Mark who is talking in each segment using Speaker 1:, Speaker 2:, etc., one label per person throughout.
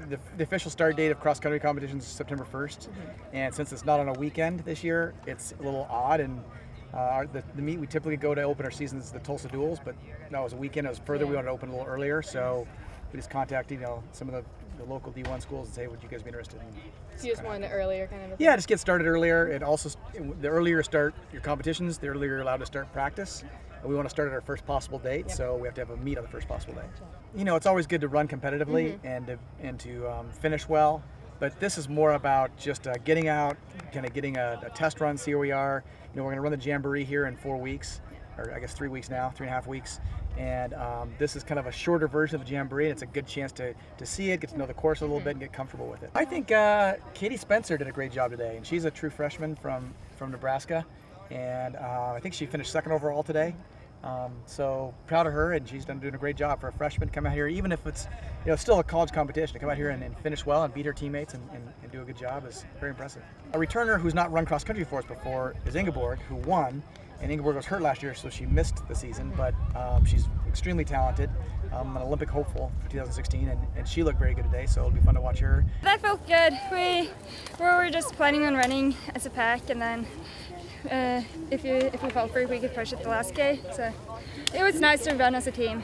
Speaker 1: the official start date of cross-country competitions is September 1st, and since it's not on a weekend this year, it's a little odd. And the meet we typically go to open our season is the Tulsa Duels, but no, it was a weekend. It was further. We wanted to open a little earlier, so we just contacted some of the local D1 schools and say, would you guys be interested in?
Speaker 2: So you just wanted it earlier, kind of?
Speaker 1: Yeah, just get started earlier. And also, the earlier you start your competitions, the earlier you're allowed to start practice. And we want to start at our first possible date, so we have to have a meet on the first possible date. It's always good to run competitively and to finish well. But this is more about just getting out, kind of getting a test run, see where we are. We're going to run the Jamboree here in 4 weeks, or I guess 3 weeks now, 3.5 weeks. And this is kind of a shorter version of the Jamboree, and it's a good chance to see it, get to know the course a little bit, and get comfortable with it. I think Katie Spencer did a great job today, and she's a true freshman from Nebraska, and I think she finished second overall today. So proud of her, and she's doing a great job for a freshman to come out here, even if it's still a college competition, to come out here and finish well and beat her teammates and do a good job is very impressive. A returner who's not run cross country for us before is Ingeborg, who won. And Ingeborg was hurt last year, so she missed the season, but she's extremely talented, an Olympic hopeful for 2016, and she looked very good today, so it'll be fun to watch her.
Speaker 3: That felt good. We were just planning on running as a pack, and then if we felt free, we could push it the last K. So it was nice to run as a team.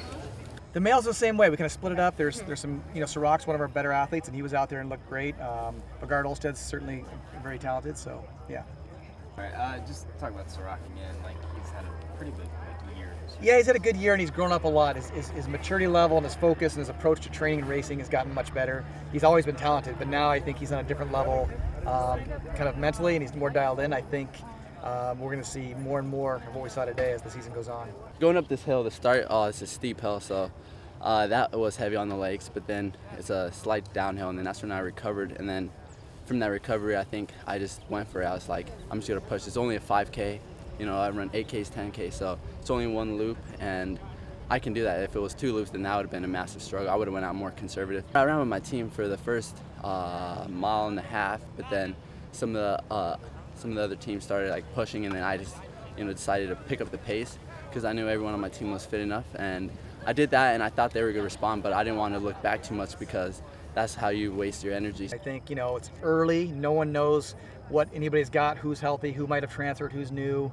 Speaker 1: The males are the same way. We kind of split it up. There's some, Sirach's one of our better athletes, and he was out there and looked great. Bagard Olsted's certainly very talented, so yeah.
Speaker 4: All right, just talk about Sirach again. He's had a pretty good year.
Speaker 1: Yeah, he's had a good year, and he's grown up a lot. His maturity level and his focus and his approach to training and racing has gotten much better. He's always been talented, but now I think he's on a different level, kind of mentally, and he's more dialed in. I think we're going to see more and more of what we saw today as the season goes on.
Speaker 5: Going up this hill to start, it's a steep hill, so that was heavy on the legs, but then it's a slight downhill, and then that's when I recovered, and then from that recovery, I think I just went for it. I was like, I'm just going to push. It's only a 5K. I run 8Ks, 10K, so it's only one loop, and I can do that. If it was 2 loops, then that would have been a massive struggle. I would have went out more conservative. I ran with my team for the first mile and a half, but then some of the other teams started pushing, and then I just decided to pick up the pace because I knew everyone on my team was fit enough, and I did that, and I thought they were going to respond, but I didn't want to look back too much because that's how you waste your energy.
Speaker 1: I think, it's early. No one knows what anybody's got, who's healthy, who might have transferred, who's new.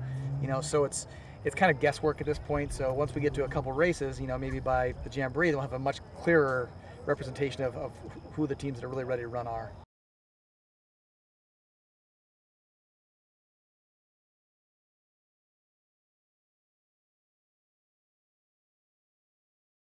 Speaker 1: So it's kind of guesswork at this point. So once we get to a couple races, maybe by the Jamboree, they'll have a much clearer representation of who the teams that are really ready to run are.